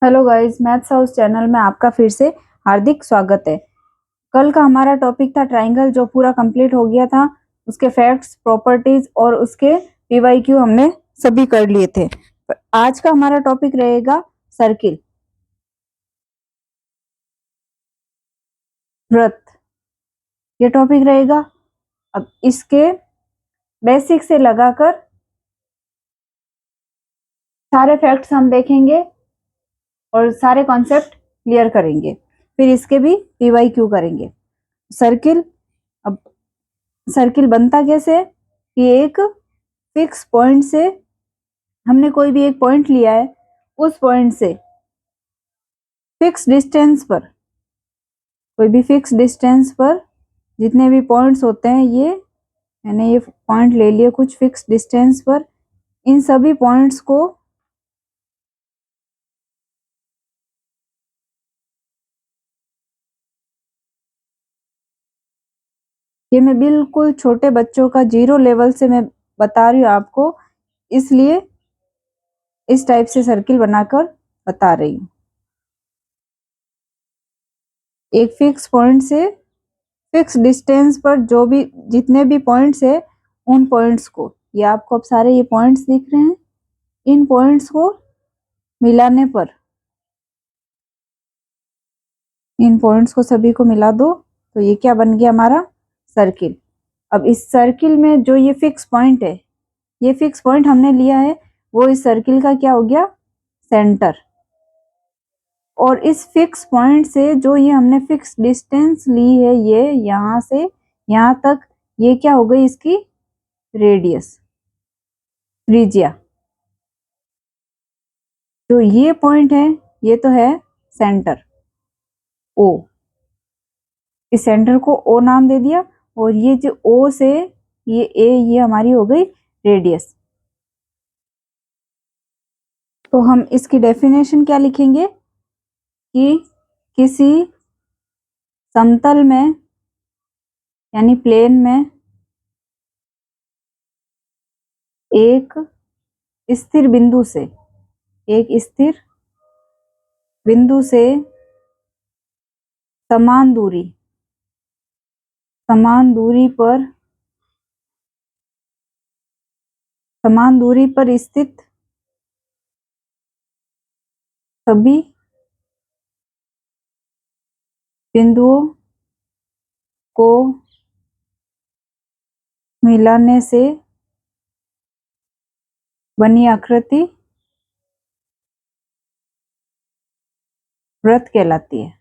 Hello guys, maths house channel में आपका फिर से हार्दिक स्वागत है। कल का हमारा टॉपिक था ट्राइंगल, जो पूरा कंप्लीट हो गया था। उसके फैक्ट्स, प्रॉपर्टीज और उसके पीवाईक्यू हमने सभी कर लिए थे। आज का हमारा टॉपिक रहेगा सर्किल, वृत्त। ये टॉपिक रहेगा। अब इसके बेसिक से लगाकर सारे फैक्ट्स हम देखेंगे और सारे कॉन्सेप्ट क्लियर करेंगे। फिर इसके भी पीवाईक्यू करेंगे। सर्किल, अब सर्किल बनता कैसे है कि एक फिक्स पॉइंट से हमने कोई भी एक पॉइंट लिया है, उस पॉइंट से फिक्स डिस्टेंस पर, कोई भी फिक्स डिस्टेंस पर जितने भी पॉइंट्स होते हैं, ये मैंने ये पॉइंट ले लिए कुछ फिक्स डिस्टेंस पर। इन सभी पॉइंट्स को ये मैं बिल्कुल छोटे बच्चों का जीरो लेवल से मैं बता रही हूँ आपको, इसलिए इस टाइप से सर्किल बनाकर बता रही हूँ। एक फिक्स पॉइंट से फिक्स डिस्टेंस पर जो भी जितने भी पॉइंट्स है, उन पॉइंट्स को, ये आपको अब सारे ये पॉइंट्स दिख रहे हैं, इन पॉइंट्स को मिलाने पर, इन पॉइंट्स को सभी को मिला दो तो ये क्या बन गया हमारा सर्किल। अब इस सर्किल में जो ये फिक्स पॉइंट है, ये फिक्स पॉइंट हमने लिया है, वो इस सर्किल का क्या हो गया, सेंटर। और इस फिक्स पॉइंट से जो ये हमने फिक्स डिस्टेंस ली है, ये यहाँ से यहाँ तक, ये क्या हो गई इसकी रेडियस, त्रिज्या। जो ये पॉइंट है, ये तो है सेंटर ओ, इस सेंटर को ओ नाम दे दिया। और ये जो ओ से ये ए, ये हमारी हो गई रेडियस। तो हम इसकी डेफिनेशन क्या लिखेंगे कि किसी समतल में यानी प्लेन में एक स्थिर बिंदु से, एक स्थिर बिंदु से समान दूरी समान दूरी पर स्थित सभी बिंदुओं को मिलाने से बनी आकृति वृत्त कहलाती है।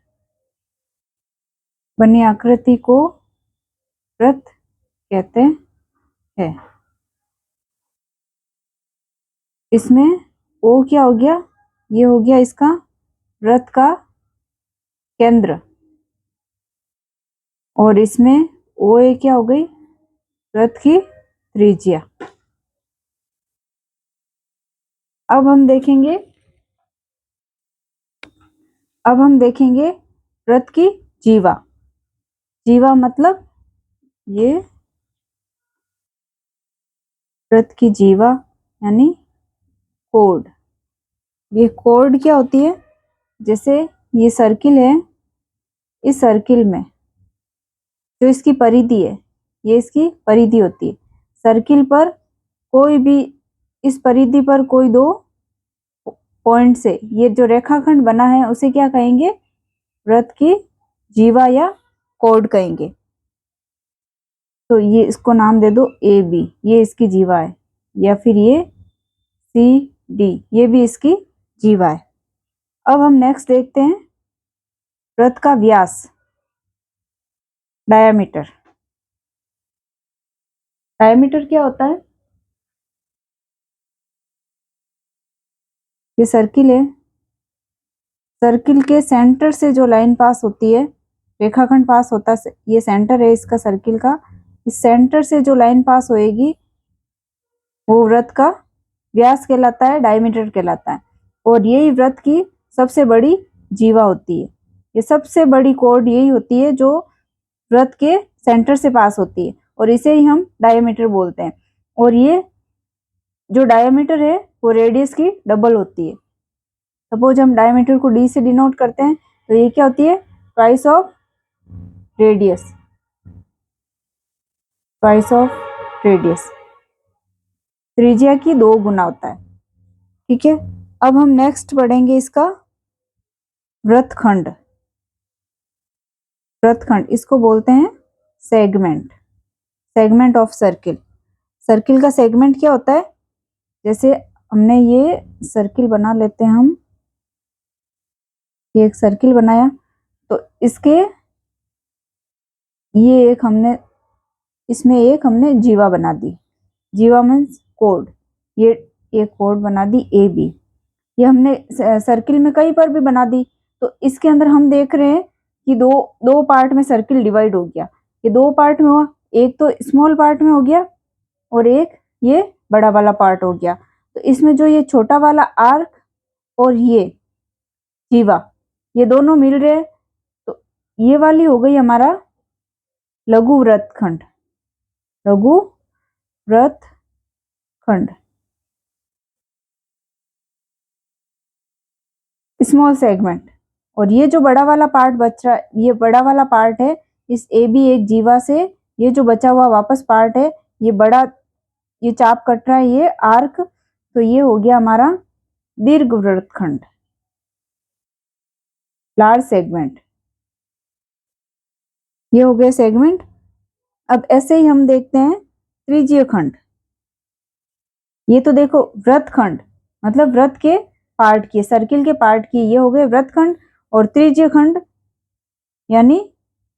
बनी आकृति को वृत्त कहते हैं। इसमें ओ क्या हो गया, ये हो गया इसका वृत्त का केंद्र, और इसमें ओ ए क्या हो गई, वृत्त की त्रिज्या। अब हम देखेंगे वृत्त की जीवा। जीवा मतलब ये वृत्त की जीवा यानी कोड। ये कोड क्या होती है, जैसे ये सर्किल है, इस सर्किल में जो इसकी परिधि है, ये इसकी परिधि होती है। सर्किल पर कोई भी, इस परिधि पर कोई दो पॉइंट से ये जो रेखाखंड बना है, उसे क्या कहेंगे, वृत्त की जीवा या कोड कहेंगे। तो ये इसको नाम दे दो ए बी, ये इसकी जीवा है। या फिर ये सी डी, ये भी इसकी जीवा है। अब हम नेक्स्ट देखते हैं वृत्त का व्यास, डायामीटर। डायामीटर क्या होता है, ये सर्किल है, सर्किल के सेंटर से जो लाइन पास होती है, रेखाखंड पास होता है, ये सेंटर है इसका सर्किल का। इस सेंटर से जो लाइन पास होएगी, वो वृत्त का व्यास कहलाता है, डायमीटर कहलाता है। और यही वृत्त की सबसे बड़ी जीवा होती है। ये सबसे बड़ी कॉर्ड यही होती है जो वृत्त के सेंटर से पास होती है, और इसे ही हम डायमीटर बोलते हैं। और ये जो डायमीटर है, वो रेडियस की डबल होती है। सपोज हम डायमीटर को डी से डिनोट करते हैं तो ये क्या होती है, twice of radius, twice of radius, त्रिज्या की 2 गुना होता है। ठीक है, अब हम नेक्स्ट पढ़ेंगे इसका वृत्तखंड। वृत्तखंड इसको बोलते हैं segment, segment of circle. Circle का सेगमेंट क्या होता है, जैसे हमने ये सर्किल बना लेते हैं हम, ये एक सर्किल बनाया तो इसके ये एक हमने इसमें एक हमने जीवा बना दी, जीवा मीन्स कोड, ये एक कोड बना दी ए बी, ये हमने सर्किल में कहीं पर भी बना दी। तो इसके अंदर हम देख रहे हैं कि दो दो पार्ट में सर्किल डिवाइड हो गया, ये 2 पार्ट में हुआ, एक तो स्मॉल पार्ट में हो गया और एक ये बड़ा वाला पार्ट हो गया। तो इसमें जो ये छोटा वाला आर्क और ये जीवा ये दोनों मिल रहे हैं, तो ये वाली हो गई हमारा लघु वृत्तखंड, लघु वृत्तखंड, स्मॉल सेगमेंट। और ये जो बड़ा वाला पार्ट बच रहा है, ये बड़ा वाला पार्ट है, इस ए बी एक जीवा से ये जो बचा हुआ वापस पार्ट है, ये बड़ा ये चाप कट रहा है, ये आर्क, तो ये हो गया हमारा दीर्घ वृत्तखंड, लार्ज सेगमेंट, ये हो गए सेगमेंट। अब ऐसे ही हम देखते हैं त्रिज्यीय खंड। ये तो देखो वृत्तखंड मतलब वृत्त के पार्ट की, सर्किल के पार्ट की, ये हो गए वृत्तखंड। और त्रिज्यीय खंड यानी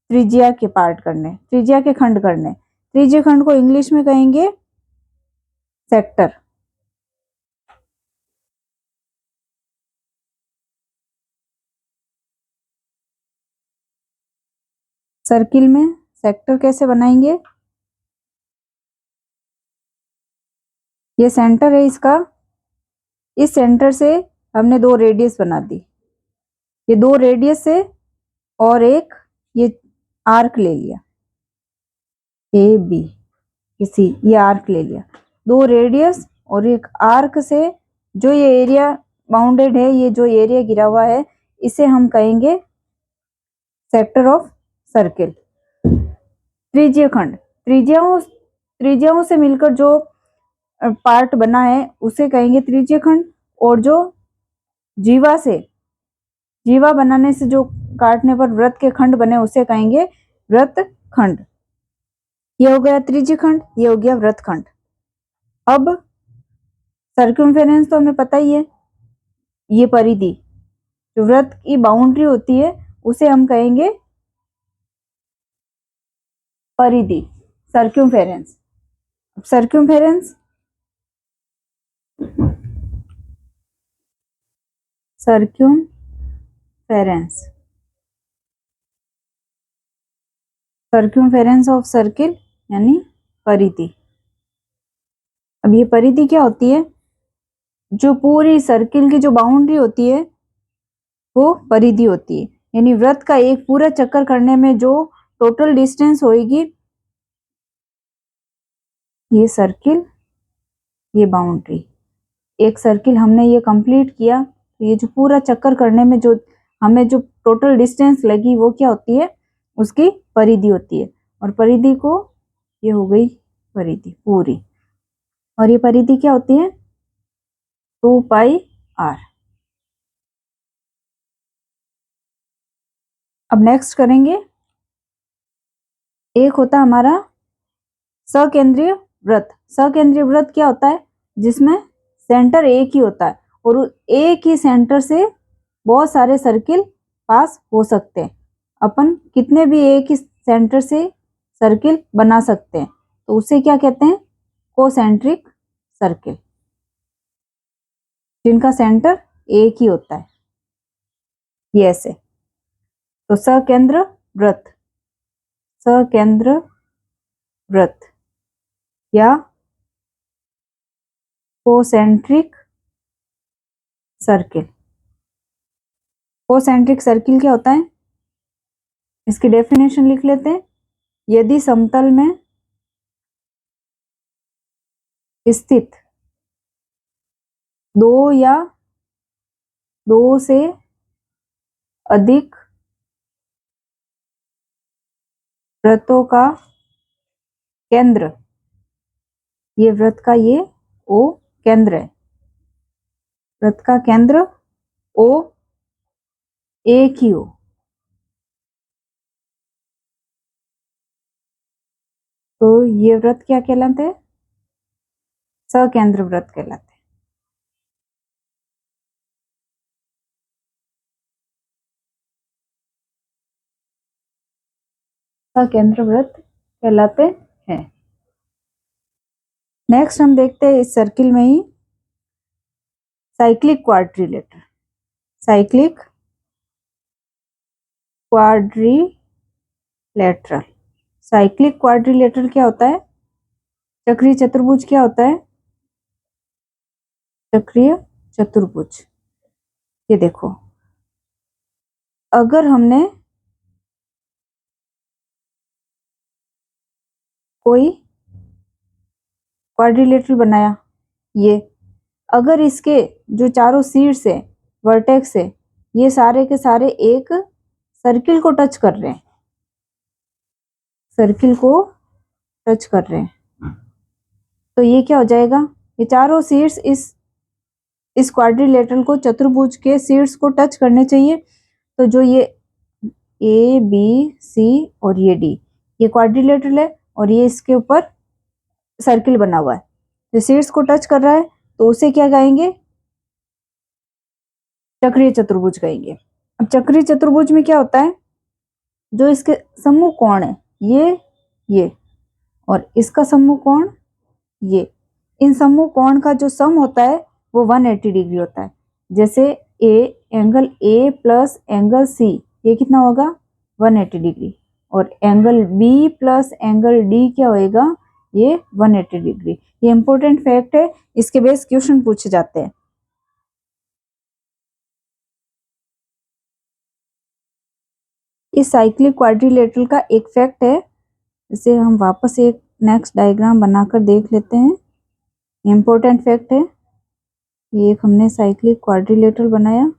त्रिज्या के पार्ट करने, त्रिज्या के खंड करने। त्रिज्यीय खंड को इंग्लिश में कहेंगे सेक्टर। सर्किल में सेक्टर कैसे बनाएंगे, ये सेंटर है इसका, इस सेंटर से हमने 2 रेडियस बना दी, ये 2 रेडियस से और एक ये आर्क ले लिया ए बी, इसी ये आर्क ले लिया, 2 रेडियस और एक आर्क से जो ये एरिया बाउंडेड है, ये जो एरिया गिरा हुआ है, इसे हम कहेंगे सेक्टर ऑफ सर्किल। त्रिज्यीय खंड, त्रिज्याओं से मिलकर जो पार्ट बना है उसे कहेंगे त्रिज्यीय खंड। और जो जीवा बनाने से जो काटने पर वृत्त के खंड बने उसे कहेंगे वृत्तखंड। ये हो गया त्रिज्यीय खंड, ये हो गया वृत्तखंड। अब सर्कमफेरेंस तो हमें पता ही है, ये परिधि जो वृत्त की बाउंड्री होती है उसे हम कहेंगे परिधि, circumference. Circumference circumference circumference of circle यानी परिधि। अब ये परिधि क्या होती है, जो पूरी सर्किल की जो बाउंड्री होती है वो परिधि होती है, यानी वृत्त का एक पूरा चक्कर करने में जो टोटल डिस्टेंस होगी, ये सर्किल, ये बाउंड्री, एक सर्किल हमने ये कंप्लीट किया तो ये जो पूरा चक्कर करने में जो हमें जो टोटल डिस्टेंस लगी वो क्या होती है, उसकी परिधि होती है। और परिधि को ये हो गई परिधि पूरी, और ये परिधि क्या होती है 2 पाई r। अब नेक्स्ट करेंगे, एक होता हमारा सकेंद्रीय वृत्त। सकेंद्रीय वृत्त क्या होता है, जिसमें सेंटर एक ही होता है और एक ही सेंटर से बहुत सारे सर्किल पास हो सकते हैं। अपन कितने भी एक ही सेंटर से सर्किल बना सकते हैं, तो उसे क्या कहते हैं, कोसेंट्रिक सर्किल, जिनका सेंटर एक ही होता है, ये ऐसे। तो सकेंद्र वृत्त, सकेंद्र वृत्त या कोसेंट्रिक सर्किल। कोसेंट्रिक सर्किल क्या होता है, इसकी डेफिनेशन लिख लेते हैं। यदि समतल में स्थित 2 या 2 से अधिक वृत्तों का केंद्र, ये वृत्त का ये O केंद्र है, वृत्त का केंद्र O, एक ही हो, तो ये वृत्त क्या कहलाते हैं? सकेंद्र वृत्त कहलाते हैं। सकेंद्र वृत्त कहलाते हैं। नेक्स्ट हम देखते हैं इस सर्किल में ही cyclic quadrilateral. Cyclic quadrilateral, cyclic quadrilateral क्या होता है? चक्रीय चतुर्भुज क्या होता है? चक्रीय चतुर्भुज। ये देखो, अगर हमने कोई क्वाड्रिलेटरल बनाया, ये अगर इसके जो चारों शीर्ष है, वर्टेक्स है, ये सारे के सारे एक सर्किल को टच कर रहे हैं, सर्किल को टच कर रहे हैं, तो ये क्या हो जाएगा? ये चारों शीर्ष इस क्वाड्रिलेटरल को, चतुर्भुज के शीर्ष को टच करने चाहिए। तो जो ये ए बी सी और ये डी, ये क्वाड्रिलेटरल है और ये इसके ऊपर सर्किल बना हुआ है, तो शीर्ष को टच कर रहा है, तो उसे क्या कहेंगे? चक्रीय चतुर्भुज कहेंगे। अब चक्रीय चतुर्भुज में क्या होता है? जो इसके सम्मुख कोण है, ये और इसका सम्मुख कोण ये, इन सम्मुख कोण का जो सम होता है वो 180 डिग्री होता है। जैसे angle A plus angle C, ये कितना होगा? 180 डिग्री, और angle B plus angle D क्या होएगा? ये 180 डिग्री। ये इंपॉर्टेंट फैक्ट है, इसके बेस क्वेश्चन पूछे जाते हैं। इस साइक्लिक क्वाड्रिलेटरल का एक फैक्ट है, इसे हम वापस एक नेक्स्ट डायग्राम बनाकर देख लेते हैं। इंपॉर्टेंट फैक्ट है, ये एक हमने साइक्लिक क्वाड्रिलेटरल बनाया,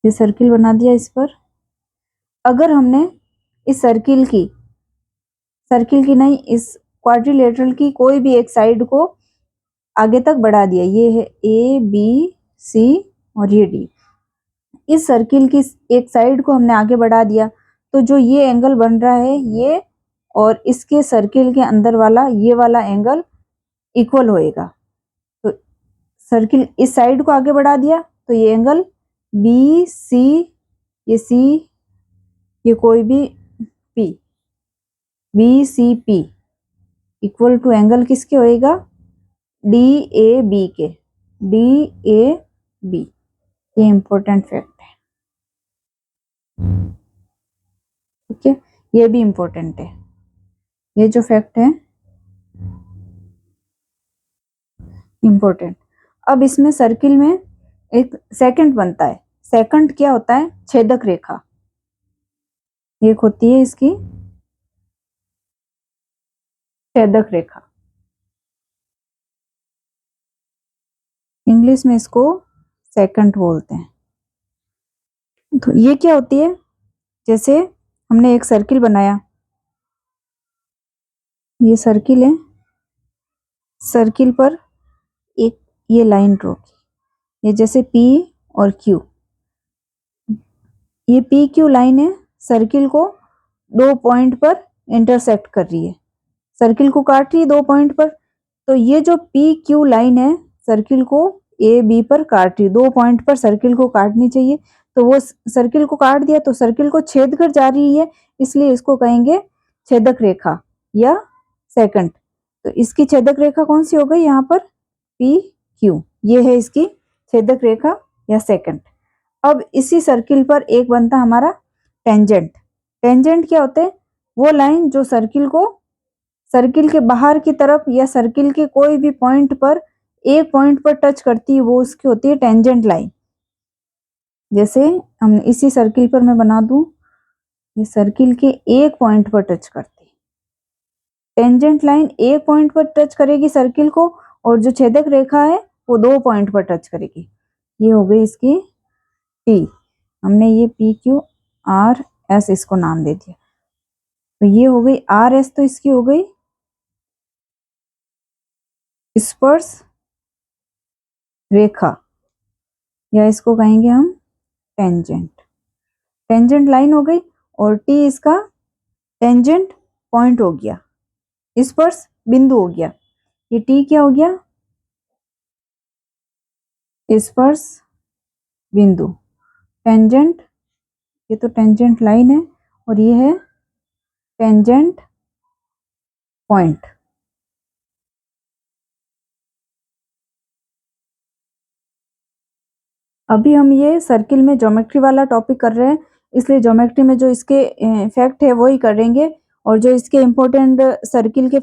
ये सर्किल बना दिया इस पर। अगर हमने इस सर्किल की नहीं, इस क्वाड्रिलेटरल की कोई भी एक साइड को आगे तक बढ़ा दिया, ये है ए बी सी और ये डी, इस सर्किल की एक साइड को हमने आगे बढ़ा दिया, तो जो ये एंगल बन रहा है ये और इसके सर्किल के अंदर वाला ये वाला एंगल इक्वल होएगा। तो सर्किल इस साइड को आगे बढ़ा दिया, तो ये एंगल बी सी, ये सी, ये कोई भी P, B C P equal to angle किसके होएगा? डी ए बी के, डी ए बी। ये इंपॉर्टेंट फैक्ट है, ठीक है, ये भी इंपॉर्टेंट है, ये जो फैक्ट है इंपॉर्टेंट। अब इसमें सर्किल में एक सेकंड बनता है। सेकंड क्या होता है? छेदक रेखा। एक होती है इसकी छेदक रेखा, इंग्लिश में इसको सेकंड बोलते हैं। तो ये क्या होती है? जैसे हमने एक सर्किल बनाया, ये सर्किल है, सर्किल पर एक ये लाइन ड्रॉ की, ये जैसे P और Q, ये पी क्यू लाइन है, सर्किल को 2 पॉइंट पर इंटरसेक्ट कर रही है, सर्किल को काट रही है 2 पॉइंट पर। तो ये जो पी क्यू लाइन है सर्किल को ए बी पर काट रही है, 2 पॉइंट पर सर्किल को काटनी चाहिए, तो वो सर्किल को काट दिया, तो सर्किल को छेद कर जा रही है, इसलिए इसको कहेंगे छेदक रेखा या सेकंड। तो इसकी छेदक रेखा कौन सी हो गई? यहाँ पर पी क्यू, ये है इसकी छेदक रेखा या सेकंड। अब इसी सर्किल पर एक बनता हमारा टेंजेंट। टेंजेंट क्या होते हैं? वो लाइन जो सर्किल को सर्किल के बाहर की तरफ या सर्किल के कोई भी पॉइंट पर एक पॉइंट पर टच करती है, वो उसकी होती है टेंजेंट लाइन। जैसे हम इसी सर्किल पर मैं बना दूं, ये सर्किल के एक पॉइंट पर टच करती है, टेंजेंट लाइन एक पॉइंट पर टच करेगी सर्किल को, और जो छेदक रेखा है वो 2 पॉइंट पर टच करेगी। ये हो गई इसकी T, हमने ये PQRS इसको नाम दे दिया। तो ये हो गई RS, तो इसकी हो गई स्पर्श रेखा, या इसको कहेंगे हम टेंजेंट। टेंजेंट लाइन हो गई, और T इसका टेंजेंट पॉइंट हो गया, स्पर्श बिंदु हो गया। ये T क्या हो गया? स्पर्श बिंदु। टेंजेंट, ये तो टेंजेंट लाइन है, और ये है टेंजेंट पॉइंट। अभी हम ये सर्किल में ज्योमेट्री वाला टॉपिक कर रहे हैं, इसलिए ज्योमेट्री में जो इसके फैक्ट है वो ही करेंगे, और जो इसके इम्पोर्टेंट सर्किल के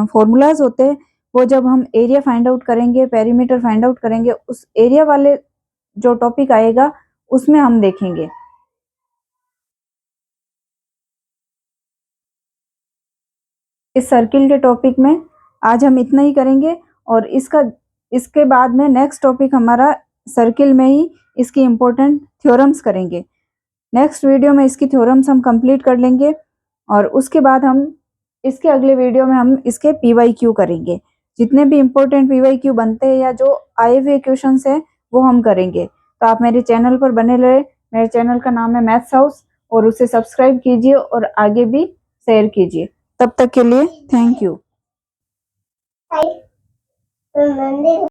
फॉर्मूलाज होते हैं वो जब हम एरिया फाइंड आउट करेंगे, पेरीमीटर फाइंड आउट करेंगे, उस एरिया वाले जो टॉपिक आएगा उसमें हम देखेंगे। इस सर्किल के टॉपिक में आज हम इतना ही करेंगे, और इसके बाद में नेक्स्ट टॉपिक हमारा सर्किल में ही इसकी इम्पोर्टेंट थ्योरम्स करेंगे। नेक्स्ट वीडियो में इसकी थ्योरम्स हम कंप्लीट कर लेंगे, और उसके बाद हम इसके अगले वीडियो में हम इसके PYQ करेंगे। जितने भी इम्पोर्टेंट PYQ बनते हैं या जो आए हुए क्वेश्चंस हैं वो हम करेंगे। तो आप मेरे चैनल पर बने रहे। मेरे चैनल का नाम है मैथ्स हाउस, और उसे सब्सक्राइब कीजिए और आगे भी शेयर कीजिए। तब तक के लिए थैंक यू।